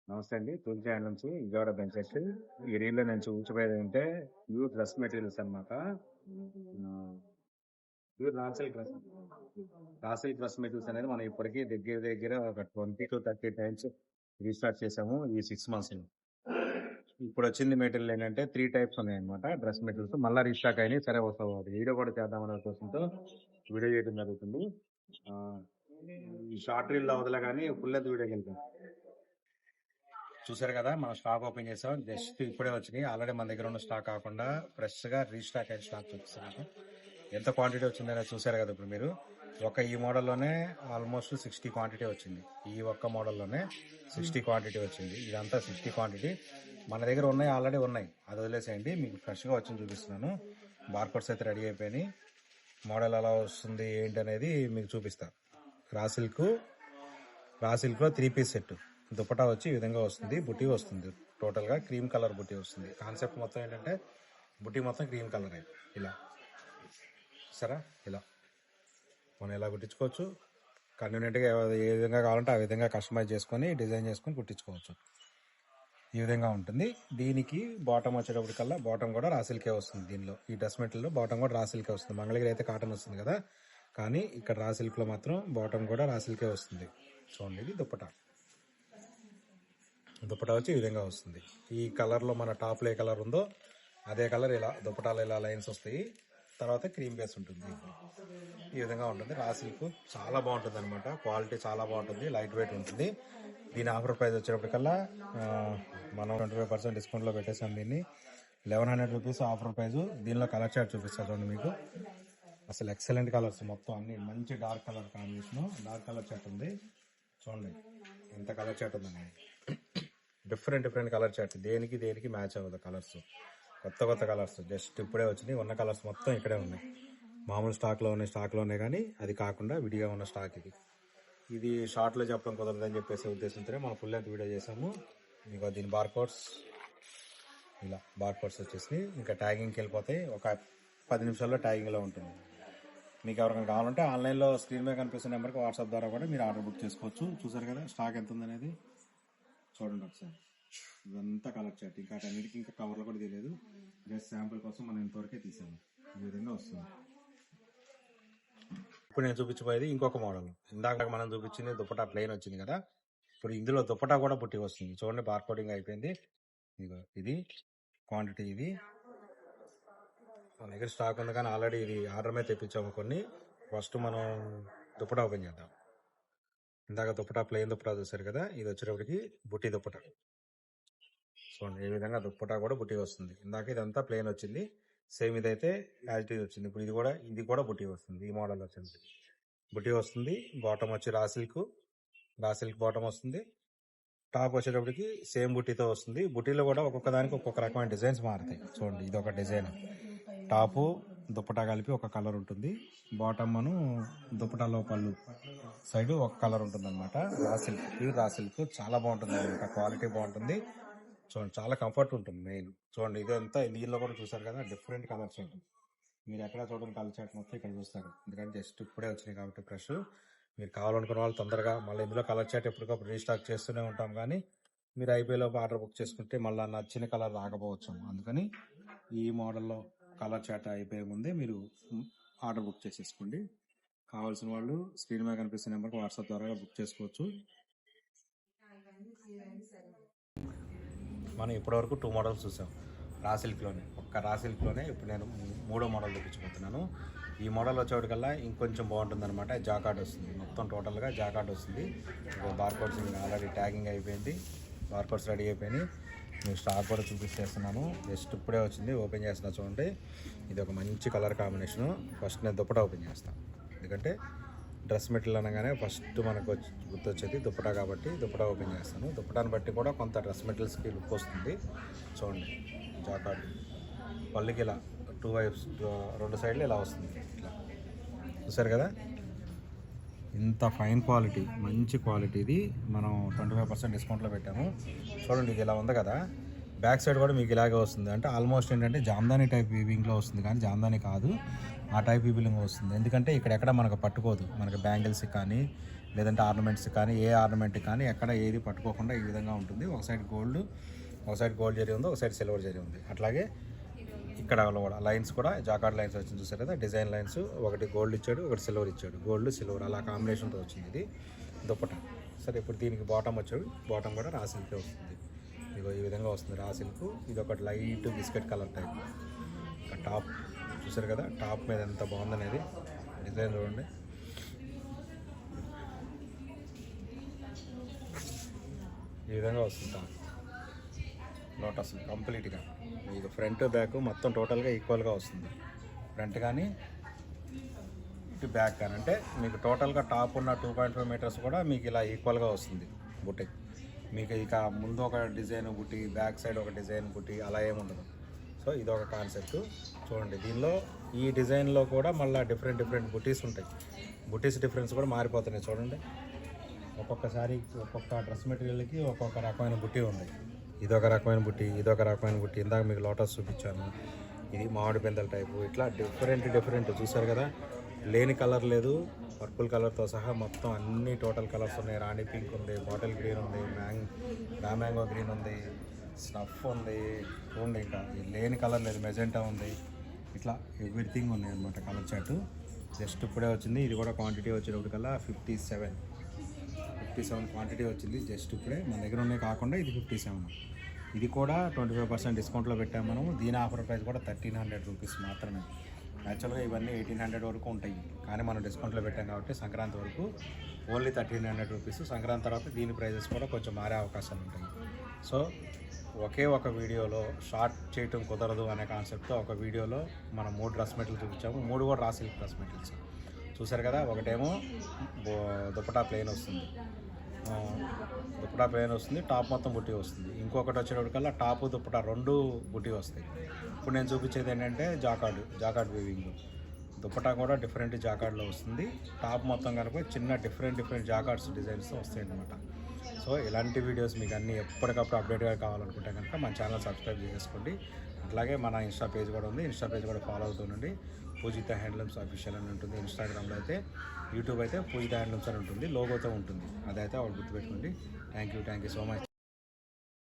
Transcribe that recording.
నమస్తే అండి. తూర్పు ఛానల్ నుంచి విజయవాడ బెంచెస్. ఈ రీల్‌లో నేను చూపించబోయేది ఏంటంటే ప్యూర్ డ్రెస్ మెటీరియల్స్ అన్నమాట. Pure raw silk dress materials అనేది మనం ఇప్పటికీ దగ్గర దగ్గర ఒక 20-30 టైమ్స్ రీస్టార్ట్ చేసాము ఈ 6 మంత్స్. ఇప్పుడు వచ్చింది మెటీరియల్ ఏంటంటే 3 టైప్స్ ఉన్నాయన్నమాట డ్రెస్ మెటీరియల్స్. మళ్ళీ రీస్టాక్ అయినాయి. సరే వీడియో కూడా చేద్దామనే ఉద్దేశంతో వీడియో చేయడం జరుగుతుంది. ఈ షార్ట్ రీల్ అవదల కానీ ఫుల్ లెంత్ వీడియోకి వెళ్తాం. చూసారు కదా, మనం స్టాక్ ఓపెన్ చేసాం. జస్ట్ ఇప్పుడే వచ్చినాయి. ఆల్రెడీ మన దగ్గర ఉన్న స్టాక్ కాకుండా ఫ్రెష్ గా రీస్టాక్ అయిన స్టాక్ చూపిస్తున్నాను. ఎంత క్వాంటిటీ వచ్చిందనే చూసారు కదా. ఇప్పుడు మీరు ఈ మోడల్లోనే ఆల్మోస్ట్ 60 క్వాంటిటీ వచ్చింది. ఈ ఒక్క మోడల్లోనే 60 క్వాంటిటీ వచ్చింది. ఇదంతా 60 క్వాంటిటీ మన దగ్గర ఉన్నాయి, ఆల్రెడీ ఉన్నాయి. అది వదిలేసేయండి, మీకు ఫ్రెష్గా వచ్చింది చూపిస్తున్నాను. బార్కోడ్స్ అయితే రెడీ అయిపోయినాయి. మోడల్ ఎలా వస్తుంది ఏంటి అనేది మీకు చూపిస్తాను. రా సిల్క్లో 3 పీస్ సెట్. దుపటా వచ్చి ఈ విధంగా వస్తుంది. బుటీ వస్తుంది, టోటల్గా క్రీమ్ కలర్ బుటీ వస్తుంది. కాన్సెప్ట్ మొత్తం ఏంటంటే బుటీ మొత్తం క్రీమ్ కలర్ ఇలా సరే. ఇలా మనం ఎలా కుట్టించుకోవచ్చు, కన్వీనియంట్గా ఏ విధంగా కావాలంటే ఆ విధంగా కస్టమైజ్ చేసుకొని డిజైన్ చేసుకొని కుట్టించుకోవచ్చు. ఈ విధంగా ఉంటుంది. దీనికి బాటమ్ వచ్చేటప్పటికల్లా బాటమ్ కూడా రా సిల్కే వస్తుంది. దీనిలో ఈ డ్రెస్ మెటీరియల్లో బాటమ్ కూడా రా సిల్కే వస్తుంది. మంగళగిరి అయితే కాటన్ వస్తుంది కదా, కానీ ఇక్కడ రా సిల్క్లో మాత్రం బాటమ్ కూడా రా సిల్కే వస్తుంది. చూడండి, ఇది దుపటా వచ్చి ఈ విధంగా వస్తుంది. ఈ కలర్లో మన టాప్లో ఏ కలర్ ఉందో అదే కలర్ ఇలా దుపటాలో ఇలా లైన్స్ వస్తాయి. తర్వాత క్రీమ్ బేస్ ఉంటుంది. ఈ విధంగా ఉంటుంది. రా సిల్క్ చాలా బాగుంటుంది అనమాట. క్వాలిటీ చాలా బాగుంటుంది, లైట్ వెయిట్ ఉంటుంది. దీని ఆఫర్ ప్రైస్ వచ్చేటప్పటికల్లా మనం 25% డిస్కౌంట్లో పెట్టేసాం. దీన్ని 1100 రూపీస్ ఆఫర్ ప్రైస్. దీనిలో కలర్ చార్ట్ చూపిస్తాను చూడండి మీకు. అసలు ఎక్సలెంట్ కలర్స్ మొత్తం అన్ని మంచి dark colour combination. Dark colour chart ఉంది చూడండి, ఎంత కలర్ చార్ట్ ఉందని. Different colour chart. దేనికి మ్యాచ్ అవ్వదు కలర్స్. కొత్త కలర్స్ జస్ట్ ఇప్పుడే వచ్చినాయి. ఉన్న కలర్స్ మొత్తం ఇక్కడే ఉన్నాయి. మామూలు స్టాక్లో ఉన్నాయి, కానీ అది కాకుండా విడిగా ఉన్న స్టాక్ ఇది షార్ట్లో చెప్పడం కుదరదని చెప్పేసి ఉద్దేశంతోనే మనం ఫుల్ లెంత్ వీడియో చేసాము. మీకు దీని బార్కోడ్స్ వచ్చేసి ఇంకా ట్యాగింగ్కి వెళ్ళిపోతాయి. ఒక 10 నిమిషాల్లో ట్యాగింగ్లో ఉంటుంది. మీకు ఎవరికైనా కావాలంటే ఆన్లైన్లో స్క్రీన్ మీద కనిపిస్తున్న నెంబర్కి వాట్సాప్ ద్వారా కూడా మీరు ఆర్డర్ బుక్ చేసుకోవచ్చు. చూసారు కదా స్టాక్ ఎంత ఉందనేది చూడండి ఒకసారి. ఇదంతా కలర్ చార్ట్. ఇంకా అన్నిటికీ ఇంకా కవర్లో కూడా తెలియదు. జస్ట్ శాంపుల్ కోసం మనం ఇంతవరకే తీసాము. ఈ విధంగా వస్తుంది. ఇప్పుడు నేను చూపించబోయేది ఇంకొక మోడల్. ఇందాక మనం చూపించింది దుపటా ప్లెయిన్ వచ్చింది కదా, ఇప్పుడు ఇందులో దుపటా కూడా బుట్టి వస్తుంది. చూడండి, బార్కోడింగ్ అయిపోయింది. ఇది క్వాంటిటీ. ఇది మన దగ్గర స్టాక్ ఉంది, కానీ ఆల్రెడీ ఇది ఆర్డర్ మీద తెప్పించాము కొన్ని. ఫస్ట్ మనం దుపటా ఓపెన్ చేద్దాం. ఇందాక దుపటా ప్లెయిన్ దుపటా చూసారు కదా, ఇది వచ్చేటప్పటికి బుట్టి దుపటా. చూడండి, ఏ విధంగా దుపటా కూడా బుట్టి వస్తుంది. ఇందాక ఇదంతా ప్లెయిన్ వచ్చింది, సేమ్ ఇదైతే యాజిటీజ్ వచ్చింది. ఇప్పుడు ఇది కూడా బుట్టి వస్తుంది. ఈ మోడల్ వచ్చింది, బుట్టి వస్తుంది. బాటమ్ వచ్చి రా సిల్క్ బాటమ్ వస్తుంది. టాప్ వచ్చేటప్పటికి సేమ్ బుట్టీతో వస్తుంది. బుట్టీలో కూడా ఒక్కొక్క దానికి ఒక్కొక్క రకమైన డిజైన్స్ మారుతాయి. చూడండి, ఇది ఒక డిజైన్. టాపు దుపటా కలిపి ఒక కలర్ ఉంటుంది. బాటమ్ దుపటాలో పళ్ళు సైడ్ ఒక కలర్ ఉంటుంది అనమాట. రా సిల్క్ చాలా బాగుంటుంది అనమాట. క్వాలిటీ బాగుంటుంది. చూడండి, చాలా కంఫర్ట్ ఉంటుంది. మెయిన్ చూడండి, ఇదంతా దీనిలో కూడా చూసారు కదా, డిఫరెంట్ కలర్స్ ఉంటుంది. మీరు ఎక్కడ చూడండి కలర్ చాట్ మొత్తం ఇక్కడ చూస్తారు. ఎందుకంటే జస్ట్ ఇప్పుడే వచ్చినాయి కాబట్టి ఫ్రెష్. మీరు కావాలనుకున్న వాళ్ళు తొందరగా మళ్ళీ ఇందులో కలర్ చాట్ ఎప్పటికప్పుడు రీస్టాక్ చేస్తూనే ఉంటాం, కానీ మీరు అయిపోయేలోపు ఆర్డర్ బుక్ చేసుకుంటే మళ్ళీ నచ్చిన కలర్ రాకపోవచ్చు. అందుకని ఈ మోడల్లో కలర్ చాట్ అయిపోయే ముందే మీరు ఆర్డర్ బుక్ చేసేసుకోండి. కావాల్సిన వాళ్ళు స్క్రీన్ మీద కనిపిస్తున్న నెంబర్కి వాట్సాప్ ద్వారా బుక్ చేసుకోవచ్చు. మనం ఇప్పటివరకు 2 మోడల్స్ చూసాం రా సిల్క్లోనే. రా సిల్క్లోనే ఇప్పుడు నేను 3వ మోడల్ చూపించబోతున్నాను. ఈ మోడల్ వచ్చేటికల్లా ఇంకొంచెం బాగుంటుంది అనమాట. జాకార్డ్ వస్తుంది, మొత్తం టోటల్గా జాకార్డ్ వస్తుంది. బార్కోడ్స్ ఆల్రెడీ ట్యాగింగ్ అయిపోయింది, బార్కోడ్స్ రెడీ అయిపోయినాయి. నేను స్టాక్ కూడా చూపిస్తున్నాను. జస్ట్ ఇప్పుడే వచ్చింది, ఓపెన్ చేస్తున్నా చూడండి. ఇది ఒక మంచి కలర్ కాంబినేషను. ఫస్ట్ నేను దుపటా ఓపెన్ చేస్తాను, ఎందుకంటే డ్రెస్ మెటీరియల్ అనగానే ఫస్ట్ మనకు గుర్తొచ్చేది దుపటా కాబట్టి దుపటా ఓపెన్ చేస్తాను. దుపటాను బట్టి కూడా కొంత డ్రెస్ మెటీరియల్స్కి లుక్ వస్తుంది. చూడండి, జాకార్డ్ పళ్ళుకి ఇలా 2 వైప్స్ 2 సైడ్లు ఇలా వస్తుంది. ఇట్లా చూసారు కదా, ఇంత ఫైన్ క్వాలిటీ, మంచి క్వాలిటీ. ఇది మనం 25% డిస్కౌంట్లో పెట్టాము. చూడండి, ఇది ఇలా ఉంది కదా. బ్యాక్ సైడ్ కూడా మీకు ఇలాగే వస్తుంది. అంటే ఆల్మోస్ట్ ఏంటంటే జామ్దానీ టైప్ వీవింగ్లో వస్తుంది, కానీ జామ్దానీ కాదు, ఆ టైప్ వీవింగ్ వస్తుంది. ఎందుకంటే ఇక్కడెక్కడ మనకు పట్టుకోదు. మనకి బ్యాంగిల్స్ కానీ లేదంటే ఆర్నమెంట్స్ కానీ ఏ ఆర్నమెంట్ కానీ ఎక్కడ ఏది పట్టుకోకుండా ఈ విధంగా ఉంటుంది. ఒక సైడ్ గోల్డ్ జరీ ఉంది, ఒక సైడ్ సిల్వర్ జరీ ఉంది. అట్లాగే ఇక్కడ కూడా లైన్స్ కూడా జాకార్డ్ లైన్స్ వచ్చింది చూసారు కదా, డిజైన్ లైన్స్. ఒకటి గోల్డ్ ఇచ్చాడు, ఒకటి సిల్వర్ ఇచ్చాడు. గోల్డ్ సిల్వర్ అలా కాంబినేషన్తో వచ్చింది ఇది దుప్పటా. సరే ఇప్పుడు దీనికి బాటమ్ వచ్చాడు, బాటమ్ కూడా రా సిల్కే వస్తుంది. ఇదిగో ఈ విధంగా వస్తుంది రా సిల్క్. ఇది ఒకటి లైట్ బిస్కెట్ కలర్ టైప్. ఇంకా టాప్ చూసారు కదా, టాప్ మీద ఎంత బాగుందనేది డిజైన్ చూడండి. ఈ విధంగా వస్తుంది టాప్ లోటస్ కంప్లీట్గా. మీకు ఫ్రంట్ బ్యాక్ మొత్తం టోటల్గా ఈక్వల్గా వస్తుంది. ఫ్రంట్ కానీ ఇటు బ్యాక్ కానీ, అంటే మీకు టోటల్గా టాప్ ఉన్న 2.5 మీటర్స్ కూడా మీకు ఇలా ఈక్వల్గా వస్తుంది బుట్టి. మీకు ఇక ముందు ఒక డిజైన్ బుట్టి, బ్యాక్ సైడ్ ఒక డిజైన్ బుట్టి అలా ఏముండదు. సో ఇది ఒక కాన్సెప్ట్ చూడండి. దీనిలో ఈ డిజైన్లో కూడా మళ్ళీ డిఫరెంట్ బుట్టీస్ ఉంటాయి. బుట్టీస్ డిఫరెన్స్ కూడా మారిపోతున్నాయి చూడండి. ఒక్కొక్కసారి ఒక్కొక్క డ్రెస్ మెటీరియల్కి ఒక్కొక్క రకమైన బుట్టి ఉంది. ఇదొక రకమైన బుట్టి, ఇదొక రకమైన బుట్టి. ఇందాక మీకు లోటస్ చూపించాను, ఇది మామిడి పెందల టైపు. ఇట్లా డిఫరెంట్ చూసారు కదా. లేని కలర్ లేదు, పర్పుల్ కలర్తో సహా మొత్తం అన్ని టోటల్ కలర్స్ ఉన్నాయి. రాణి పింక్ ఉంది, బాటిల్ గ్రీన్ ఉంది, మ్యాంగో గ్రీన్ ఉంది, స్నఫ్ ఉంది. చూడండి ఇంకా లేని కలర్ లేదు, మెజెంటా ఉంది. ఇట్లా ఎవ్రీథింగ్ ఉంది అనమాట కలర్ చార్ట్. జస్ట్ ఇప్పుడే వచ్చింది. ఇది కూడా క్వాంటిటీ వచ్చేటప్పటికల్లా 57 క్వాంటిటీ వచ్చింది జస్ట్ ఇప్పుడే. మన దగ్గర ఉన్నాయి కాకుండా ఇది 57. ఇది కూడా 25% డిస్కౌంట్లో పెట్టాము మనం. దీని ఆఫర్ ప్రైస్ కూడా 1300 రూపీస్ మాత్రమే. యాక్చువల్గా ఇవన్నీ 1800 వరకు ఉంటాయి, కానీ మనం డిస్కౌంట్లో పెట్టాం కాబట్టి సంక్రాంతి వరకు ఓన్లీ 1300 రూపీస్. సంక్రాంతి తర్వాత దీని ప్రైజెస్ కూడా కొంచెం మారే అవకాశాలు ఉంటాయి. సో ఒకే ఒక వీడియోలో షార్ట్ చేయటం కుదరదు అనే కాన్సెప్ట్తో ఒక వీడియోలో మనం 3 డ్రెస్ మెటీరియల్ చూపించాము. 3 కూడా రా సిల్క్ డ్రెస్ మెటీరియల్స్ చూసారు కదా. ఒకటేమో దుపట్టా ప్లెయిన్ వస్తుంది, టాప్ మొత్తం బుట్టి వస్తుంది. ఇంకొకటి వచ్చేటప్పటికల్లా టాప్ దుపట్టా 2 బుట్టి వస్తాయి. ఇప్పుడు నేను చూపించేది ఏంటంటే జాకార్డ్ వీవింగ్. దుపట్టా కూడా డిఫరెంట్ జాకార్డ్లో వస్తుంది. టాప్ మొత్తం కనుక చిన్న డిఫరెంట్ జాకార్డ్స్ డిజైన్స్ వస్తాయి అన్నమాట. సో ఇలాంటి వీడియోస్ మీకు అన్నీ ఎప్పటికప్పుడు అప్డేట్గా కావాలనుకుంటే కనుక మన ఛానల్ సబ్స్క్రైబ్ చేసుకోండి. అట్లాగే మన ఇన్స్టా పేజ్ కూడా ఉంది, ఇన్స్టా పేజ్ కూడా ఫాలో అవుతుండండి. పూజిత హ్యాండ్లూమ్స్ అఫీషియల్ అని ఉంటుంది ఇన్స్టాగ్రామ్లో అయితే. యూట్యూబ్ అయితే పూజిత హ్యాండ్లూమ్స్ అని ఉంటుంది, లోగోతో ఉంటుంది. అదైతే వాళ్ళు గుర్తుపెట్టుకోండి. Thank you so much.